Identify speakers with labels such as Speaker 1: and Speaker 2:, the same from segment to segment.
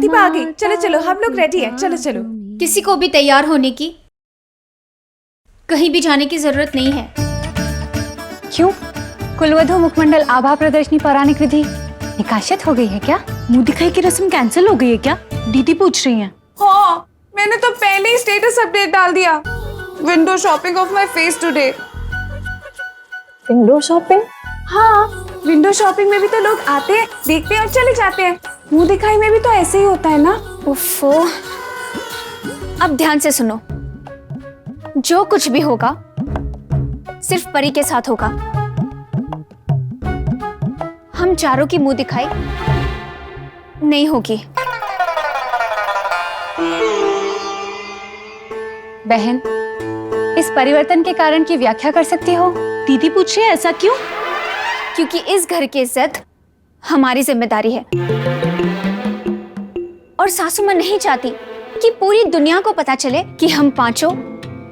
Speaker 1: प्रतिभा आ गई। चलो चलो, हम लोग रेडी हैं। चलो चलो।
Speaker 2: किसी को भी तैयार होने की, कहीं भी जाने की जरूरत नहीं है।
Speaker 3: क्यों? कुलवधू मुखमंडल आभा प्रदर्शनी पौराणिक विधि निकाशित हो गई है क्या? मुंह दिखाई की रस्म कैंसिल हो गई है क्या? दीदी पूछ रही हैं।
Speaker 1: हाँ, मैंने तो पहले ही स्टेटस अपडेट डाल दिया। Window shopping of my face today.
Speaker 4: Window shopping?
Speaker 1: हाँ, विंडो शॉपिंग में भी तो लोग आते हैं, देखते हैं और चले जाते हैं। मुंह दिखाई में भी तो ऐसे ही होता है ना।
Speaker 2: उफ़ो, अब ध्यान से सुनो। जो कुछ भी होगा सिर्फ परी के साथ होगा। हम चारों की मुंह दिखाई नहीं होगी।
Speaker 3: बहन, इस परिवर्तन के कारण की व्याख्या कर सकती हो?
Speaker 4: दीदी पूछ रही है, ऐसा क्यों?
Speaker 2: क्योंकि इस घर की इज्जत हमारी जिम्मेदारी है और सासू मां नहीं चाहती कि पूरी दुनिया को पता चले कि हम पांचों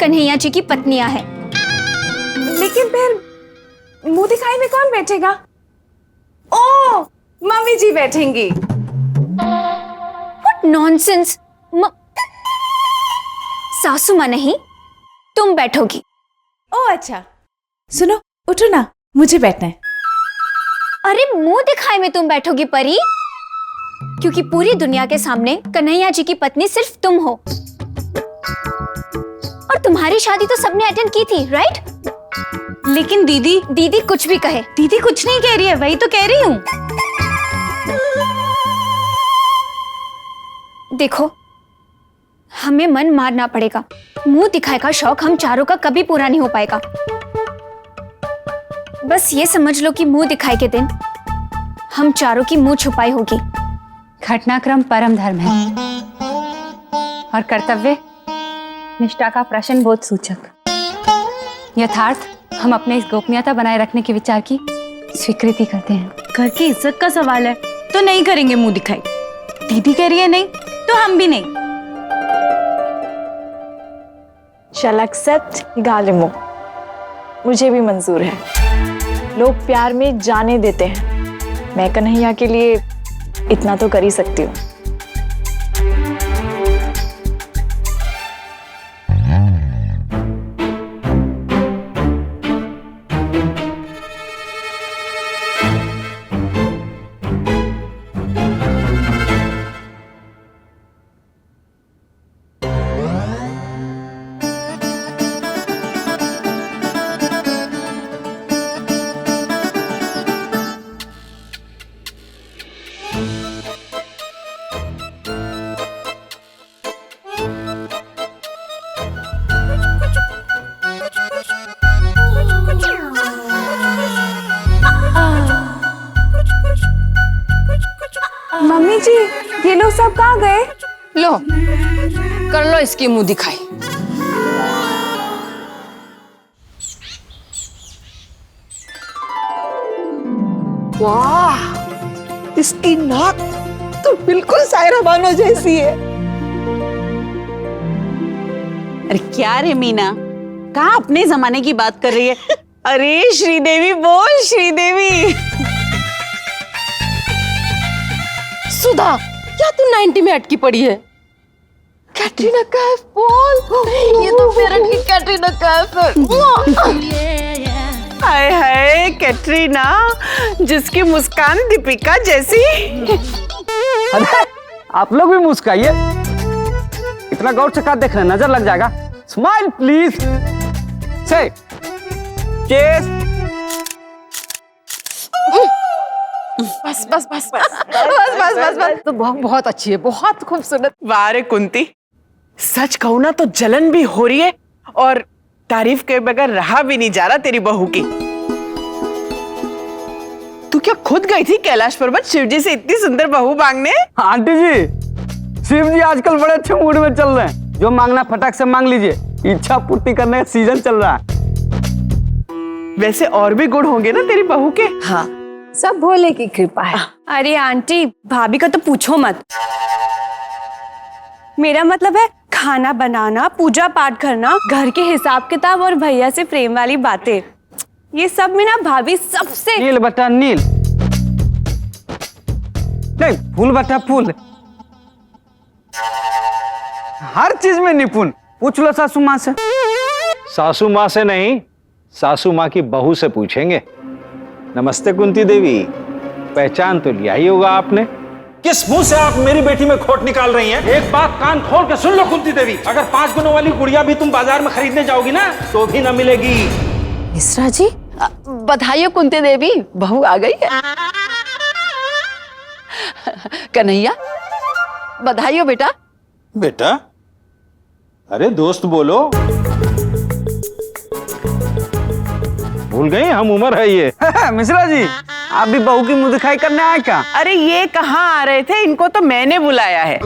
Speaker 2: कन्हैया जी की पत्नियां हैं।
Speaker 1: लेकिन फिर मुंह दिखाई में कौन बैठेगा? ओ, मम्मी जी बैठेंगी।
Speaker 2: What nonsense! सासू मां नहीं, तुम बैठोगी।
Speaker 1: ओ अच्छा, सुनो, उठो ना, मुझे बैठना है।
Speaker 2: अरे मुंह दिखाई में तुम बैठोगी परी, क्योंकि पूरी दुनिया के सामने कन्हैया जी की पत्नी सिर्फ तुम हो। और तुम्हारी शादी तो सबने अटेंड की थी, राइट?
Speaker 4: लेकिन
Speaker 2: दीदी कुछ भी कहे,
Speaker 4: दीदी कुछ नहीं कह रही है, वही तो कह रही हूँ।
Speaker 2: देखो, हमें मन मारना पड़ेगा। मुंह दिखाए का शौक हम चारों का कभी पूरा नहीं हो पाएगा। बस ये समझ लो कि मुंह दिखाई के दिन हम चारों की मुंह छुपाई होगी।
Speaker 3: घटनाक्रम परम धर्म है और कर्तव्य निष्ठा का प्रश्न बोध सूचक। यथार्थ हम अपने इस गोपनीयता बनाए रखने के विचार की स्वीकृति करते हैं।
Speaker 4: घर की इज्जत का सवाल है तो नहीं करेंगे मुंह दिखाई। दीदी कह रही है नहीं, तो हम भी नहीं।
Speaker 5: Shall accept गालिमो, मुझे भी मंजूर है। लोग प्यार में जाने देते हैं, मैं कन्हैया के लिए इतना तो कर ही सकती हूँ।
Speaker 1: मम्मी जी, ये लोग सब कहाँ गए?
Speaker 6: लो, कर लो इसकी मुंह दिखाई।
Speaker 7: वाह, इसकी नाक तो बिल्कुल सायरा बानो जैसी है।
Speaker 8: अरे क्या रे मीना, कहाँ अपने जमाने की बात कर रही है? अरे श्रीदेवी बोल, श्रीदेवी।
Speaker 6: सुधा, क्या तू 90 में अटकी पड़ी है? कैटरीना कैफ बोल। ये तो फेरन की कैटरीना कैफ है।
Speaker 8: हाय हाय, कैटरीना जिसकी मुस्कान दीपिका जैसी।
Speaker 9: अरे आप लोग भी मुस्काइए, इतना गौर से क्या देख रहे हैं, नजर लग जाएगा। Smile please. से चीज।
Speaker 6: बस बस बस बस बस बस बस बस। तो बहुत अच्छी है, बहुत खूबसूरत।
Speaker 8: वाह रे कुंती, सच कहूं ना तो जलन भी हो रही है और तारीफ के बगैर रहा भी नहीं जा रहा तेरी बहू की। तू क्या खुद गई थी कैलाश पर्वत शिव जी से इतनी सुंदर बहू मांगने?
Speaker 9: आंटी जी, शिव जी आजकल बड़े अच्छे मूड में चल रहे हैं। जो मांगना फटाक से मांग लीजिए, इच्छा पूर्ति करने का सीजन चल रहा है।
Speaker 8: वैसे और भी गुण होंगे ना तेरी बहू के?
Speaker 5: हाँ, सब भोले की कृपा है।
Speaker 4: अरे आंटी, भाभी का तो पूछो मत। मेरा मतलब है खाना बनाना, पूजा पाठ करना, घर के हिसाब किताब और भैया से प्रेम वाली बातें, ये सब में ना भाभी सबसे।
Speaker 9: नील बटा नील, नहीं फूल बटा फूल। हर चीज में निपुण। पूछ लो सासू माँ से।
Speaker 10: सासू माँ से नहीं, सासू माँ की बहू से पूछेंगे। नमस्ते कुंती देवी, पहचान तो लिया ही होगा आपने।
Speaker 11: किस मुंह से आप मेरी बेटी में खोट निकाल रही हैं? एक बात कान खोल के सुन लो कुंती देवी, अगर 5 गुणों वाली गुड़िया भी तुम बाजार में खरीदने जाओगी ना तो भी न मिलेगी।
Speaker 6: मिश्रा जी बधाई हो कुंती देवी, बहू आ गई है। कन्हैया बधाई हो बेटा।
Speaker 11: बेटा? अरे दोस्त बोलो।
Speaker 10: भूल गए हम उम्र है ये।
Speaker 9: मिश्रा जी, आप भी बहू की मुंह दिखाई करने आए क्या?
Speaker 8: अरे ये कहाँ आ रहे थे, इनको तो मैंने बुलाया है।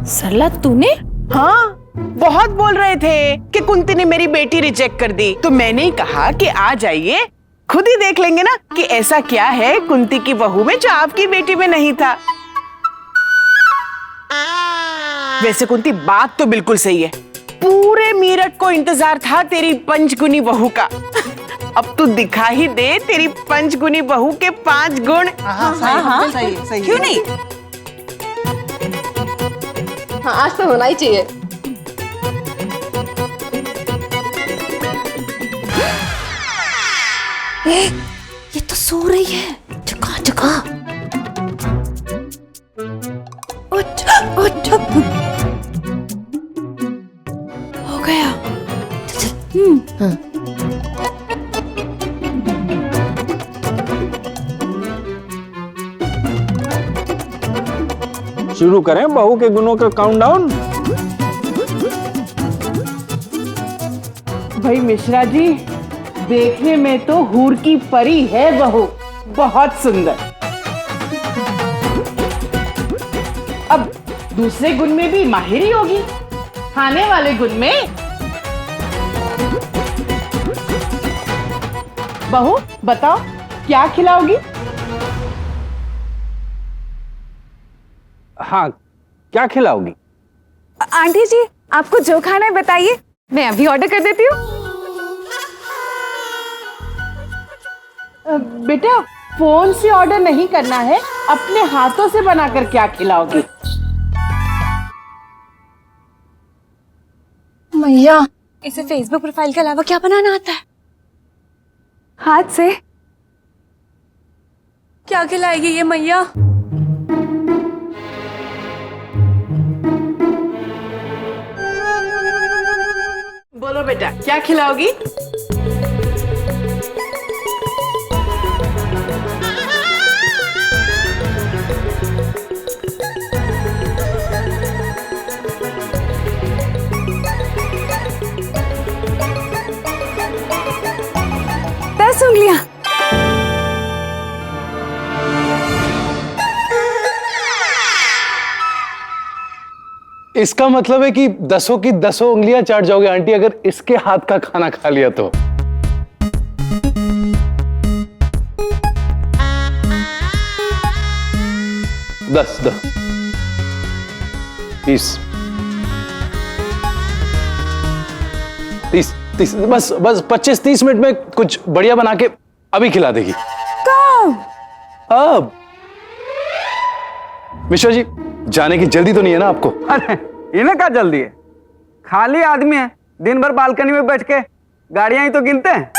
Speaker 4: सरला तूने?
Speaker 8: हाँ, बहुत बोल रहे थे कि कुंती ने मेरी बेटी रिजेक्ट कर दी, तो मैंने ही कहा कि आ जाइए, खुद ही देख लेंगे ना कि ऐसा क्या है कुंती की बहू में जो आपकी बेटी में नहीं था। वैसे कुंती बात तो बिल्कुल सही है, पूरे मीरठ को इंतजार था तेरी पंचगुनी बहू का। अब तू दिखा ही दे तेरी पंचगुनी बहू के 5 गुण।
Speaker 6: सही क्यों नहीं? हाँ आज तो होना ही चाहिए।
Speaker 4: ये तो सो रही है। जगा जगा। उठ उठ। हो गया।
Speaker 10: शुरू करें बहू के गुणों का काउंटडाउन।
Speaker 8: भाई मिश्रा जी, देखने में तो हूर की परी है बहू, बहुत सुंदर। अब दूसरे गुण में भी माहिर ही होगी, खाने वाले गुण में। बहू बताओ क्या खिलाओगी?
Speaker 10: हाँ, क्या खिलाओगी?
Speaker 1: आंटी जी, आपको जो खाना है बताइए, मैं अभी ऑर्डर कर देती हूँ।
Speaker 8: बेटा फोन से ऑर्डर नहीं करना है, अपने हाथों से बनाकर क्या खिलाओगी?
Speaker 4: मैया, इसे फेसबुक प्रोफाइल के अलावा क्या बनाना आता है?
Speaker 1: हाथ से।
Speaker 4: क्या खिलाएगी ये मैया?
Speaker 8: बोलो बेटा क्या खिलाओगी?
Speaker 1: दस उंगलियां।
Speaker 12: इसका मतलब है कि 10 की 10 उंगलियां चाट जाओगे आंटी अगर इसके हाथ का खाना खा लिया तो। दस 20 30 30 बस 25-30 मिनट में कुछ बढ़िया बना के अभी खिला देगी। अब मिश्रा जी, जाने की जल्दी तो नहीं है ना आपको?
Speaker 9: अरे इन्हें क्या जल्दी है, खाली आदमी है, दिन भर बालकनी में बैठ के गाड़ियां ही तो गिनते हैं।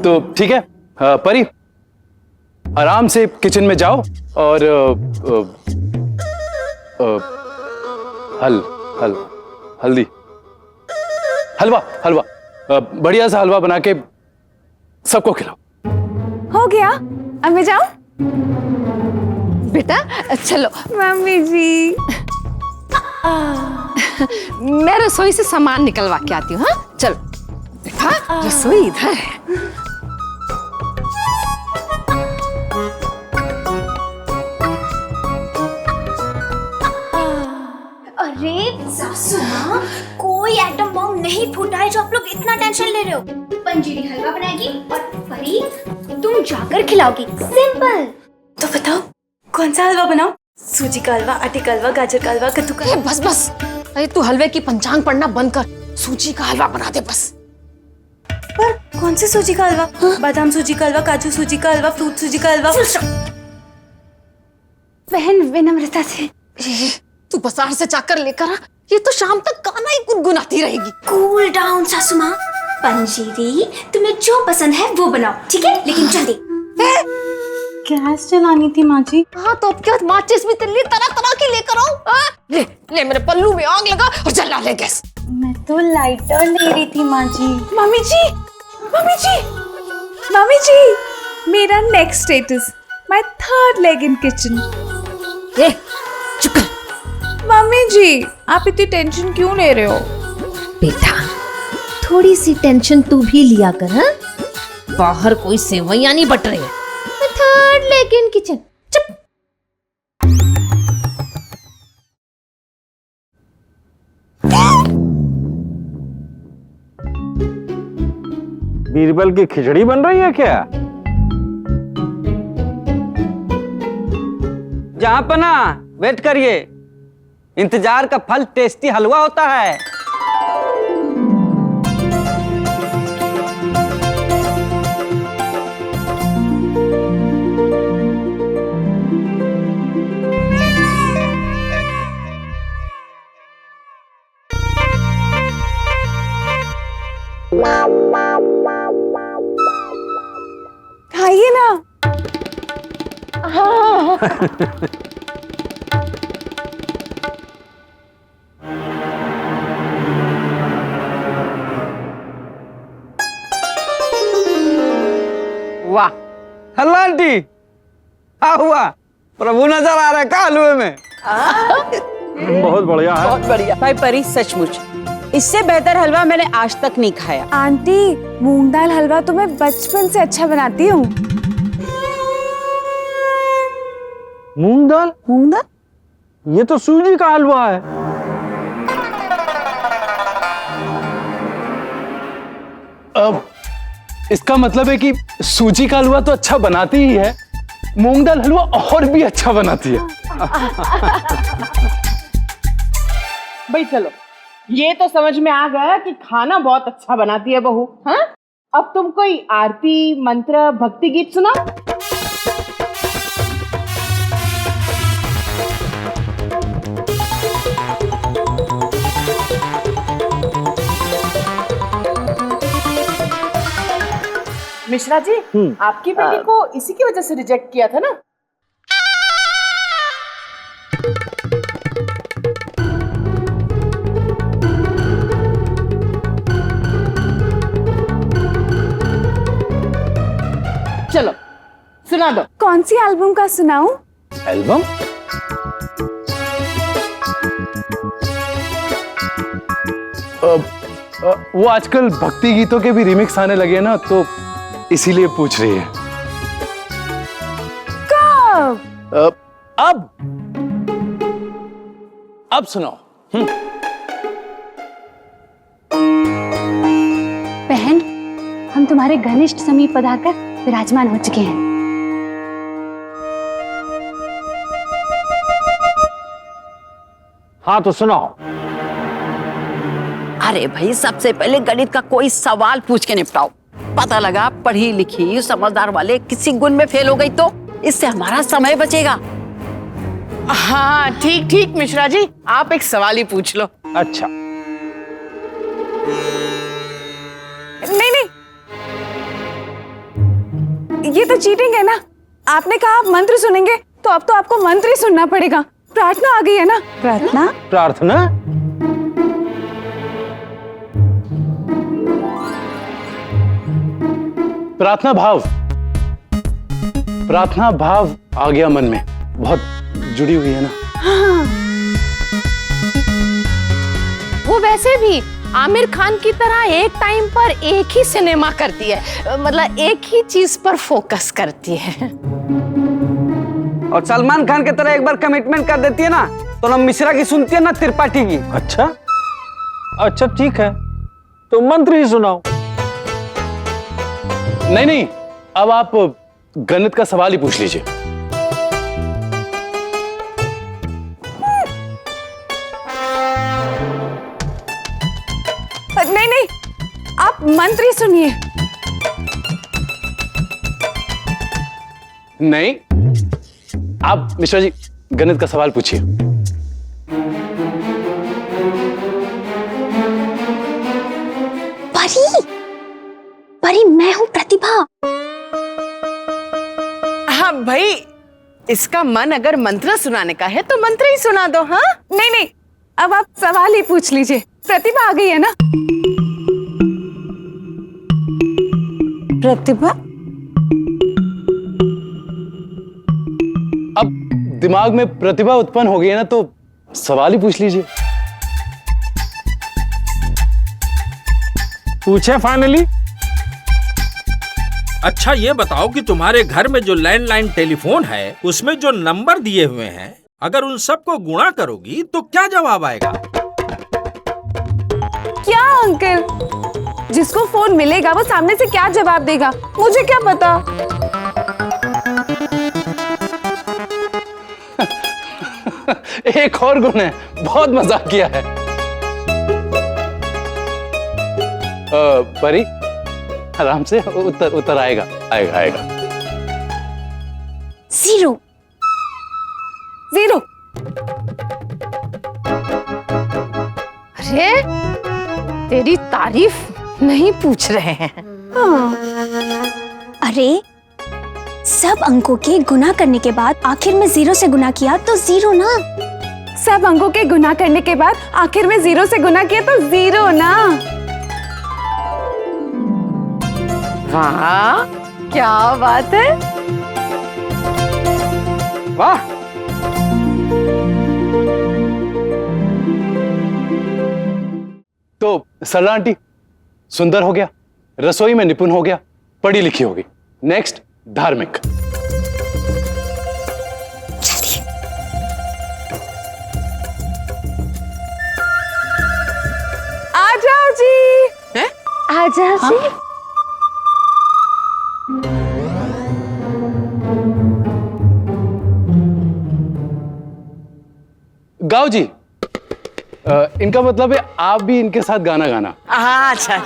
Speaker 12: तो ठीक है, परी आराम से किचन में जाओ और हल्दी हलवा बढ़िया सा हलवा बना के सबको खिलाओ।
Speaker 1: हो गया, अब मैं जाऊं?
Speaker 6: बेटा चलो।
Speaker 1: मम्मी जी,
Speaker 6: मैं रसोई से सामान निकलवा के आती हूँ। हाँ चलो बेटा, रसोई इधर है।
Speaker 2: अरे सासू माँ, कोई एटम बॉम्ब नहीं फूटा है जो आप लोग इतना टेंशन ले रहे हो। पंजीरी हलवा बनाएगी और परी तुम जाकर खिलाओगी, सिंपल।
Speaker 4: तो बताओ कौन सा हलवा बनाओ? सूजी का हलवा, आटे का हलवा, गाजर का हलवा, कद्दू का?
Speaker 6: बस बस, अरे तू हलवे की पंचांग पढ़ना बंद कर, सूजी का हलवा बना दे बस।
Speaker 4: पर कौन से सूजी का हलवा? बादाम सूजी का हलवा, काजू सूजी का हलवा, फ्रूट सूजी का हलवा?
Speaker 3: बहन विनम्रता से।
Speaker 6: तू बाजार से जाकर लेकर आ, ये तो शाम तक गाना ही गुनगुनाती रहेगी।
Speaker 2: कूल डाउन सासू माँ। पंजीरी तुम्हें जो पसंद है वो बनाओ, ठीक है? लेकिन जल्दी।
Speaker 3: गैस जलानी थी माँ जी।
Speaker 6: हाँ तो अब क्या, माचिस भी तिल्ली तरह तरह की लेकर आओ। ले ले मेरे पल्लू में आग लगा और जला ले गैस।
Speaker 3: मैं तो लाइटर ले रही थी माँ जी।
Speaker 1: मम्मी जी, मम्मी जी, मम्मी जी, मेरा next status, my third leg in kitchen.
Speaker 6: ए चुप कर।
Speaker 1: मम्मी जी, आप इतनी टेंशन क्यों ले रहे हो?
Speaker 6: बेटा थोड़ी सी टेंशन तू भी लिया कर। हाँ? बाहर कोई सेवैयां नहीं बट रही है। Third leg in kitchen. चुप।
Speaker 10: बीरबल की खिचड़ी बन रही है क्या?
Speaker 9: जहां पना वेट करिए, इंतजार का फल टेस्टी हलवा होता है।
Speaker 1: खाइए ना।
Speaker 9: वाह, हेलो आंटी, क्या हुआ? प्रभु नजर आ रहा है क्या हलवे में?
Speaker 10: बहुत बढ़िया है।
Speaker 8: बहुत बढ़िया भाई परी, सचमुच इससे बेहतर हलवा मैंने आज तक नहीं खाया।
Speaker 1: आंटी, मूंग दाल हलवा तो मैं बचपन से अच्छा बनाती हूँ।
Speaker 10: मूंग दाल?
Speaker 1: मूंग दाल?
Speaker 10: ये तो सूजी का हलवा है।
Speaker 12: अब इसका मतलब है कि सूजी का हलवा तो अच्छा बनाती ही है, मूंग दाल हलवा और भी अच्छा बनाती है।
Speaker 8: भाई चलो, ये तो समझ में आ गया कि खाना बहुत अच्छा बनाती है बहू। हाँ, अब तुम कोई आरती मंत्र भक्ति गीत सुना। मिश्रा जी, आपकी बेटी को इसी की वजह से रिजेक्ट किया था ना? चलो सुना दो।
Speaker 1: कौन सी एल्बम का सुनाऊं?
Speaker 12: एल्बम? वो आजकल भक्ति गीतों के भी रिमिक्स आने लगे हैं ना, तो इसीलिए पूछ रही है।
Speaker 1: कब?
Speaker 12: अब सुनाओ।
Speaker 3: बहन, हम तुम्हारे घनिष्ठ समीप पधारकर विराजमान हो चुके हैं।
Speaker 10: हाँ तो सुनाओ।
Speaker 6: अरे भाई, सबसे पहले गणित का कोई सवाल पूछ के निपटाओ। पता लगा पढ़ी लिखी समझदार वाले किसी गुण में फेल हो गई तो इससे हमारा समय बचेगा।
Speaker 8: हाँ ठीक ठीक मिश्रा जी, आप एक सवाल ही पूछ लो।
Speaker 10: अच्छा,
Speaker 1: नहीं नहीं, ये तो चीटिंग है ना। आपने कहा आप मंत्र सुनेंगे, तो अब तो आपको मंत्र ही सुनना पड़ेगा। प्रार्थना आ गई है ना? प्रार्थना?
Speaker 10: प्रार्थना?
Speaker 12: प्रार्थना भाव, प्रार्थना भाव आ गया मन में, बहुत जुड़ी हुई है ना।
Speaker 1: हाँ।
Speaker 6: वो वैसे भी आमिर खान की तरह एक टाइम पर एक ही सिनेमा करती है, मतलब एक ही चीज पर फोकस करती है।
Speaker 9: और सलमान खान की तरह एक बार कमिटमेंट कर देती है ना, तो ना मिश्रा की सुनती है ना त्रिपाठी की।
Speaker 10: अच्छा अच्छा, ठीक है, तो मंत्र ही सुनाओ।
Speaker 12: नहीं नहीं, अब आप गणित का सवाल ही पूछ लीजिए।
Speaker 1: नहीं नहीं, आप मंत्र ही सुनिए।
Speaker 12: नहीं, आप मिश्रा जी गणित का सवाल पूछिए।
Speaker 2: परी, परी मैं हूँ प्रतिभा।
Speaker 8: हाँ भाई, इसका मन अगर मंत्र सुनाने का है तो मंत्र ही सुना दो। हाँ
Speaker 1: नहीं नहीं, अब आप सवाल ही पूछ लीजिए। प्रतिभा आ गई है ना?
Speaker 4: प्रतिभा?
Speaker 12: अब दिमाग में प्रतिभा उत्पन्न हो गई है ना, तो सवाल ही पूछ लीजिए।
Speaker 11: पूछे फाइनली। अच्छा ये बताओ कि तुम्हारे घर में जो लैंडलाइन टेलीफोन है उसमें जो नंबर दिए हुए हैं, अगर उन सबको गुणा करोगी तो क्या जवाब आएगा?
Speaker 1: क्या अंकल, जिसको फोन मिलेगा वो सामने से क्या जवाब देगा, मुझे क्या पता।
Speaker 12: एक और गुण है, बहुत मजाक किया है। परी आराम से, उत्तर आएगा आएगा आएगा।
Speaker 2: 0
Speaker 1: 0।
Speaker 6: अरे तेरी तारीफ नहीं पूछ रहे हैं।
Speaker 2: अरे सब अंकों के गुना करने के बाद आखिर में 0 से गुना किया तो 0 ना।
Speaker 1: सब अंकों के गुना करने के बाद आखिर में 0 से गुना किया तो 0 ना।
Speaker 6: वाह, क्या बात है।
Speaker 9: वाह,
Speaker 12: तो सरला आंटी सुंदर हो गया, रसोई में निपुण हो गया, पढ़ी लिखी होगी। नेक्स्ट धार्मिक।
Speaker 1: आ जाओ जी।
Speaker 2: आ जाओ जी।
Speaker 12: गाओ जी। इनका मतलब है आप भी इनके साथ गाना गाना।
Speaker 8: हाँ अच्छा।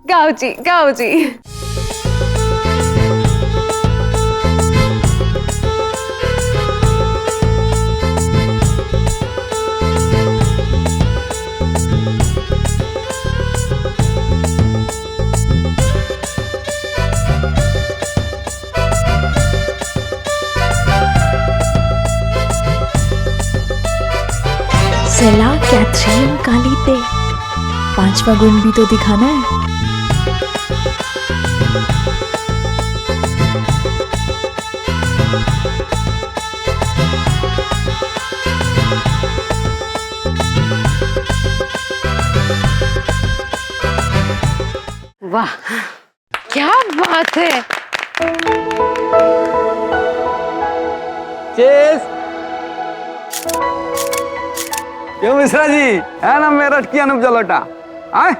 Speaker 1: गाओ जी, गाओ जी।
Speaker 5: सेला कैथरीन कालीते, 5वां गुण भी तो दिखाना है।
Speaker 6: वाह, क्या बात है।
Speaker 9: चेस। क्यों मिश्रा जी, है ना मेरठ की अनूप जलोटा। आए?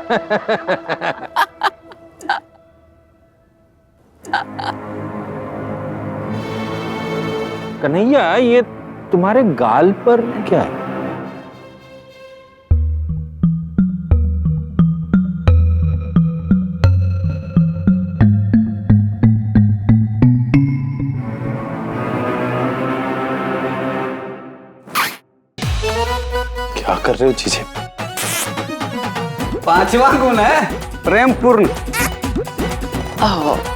Speaker 10: कन्हैया, ये तुम्हारे गाल पर क्या है?
Speaker 12: क्या कर रहे हो चीजें?
Speaker 9: 5वां गुण है प्रेम पूर्ण।
Speaker 8: ओह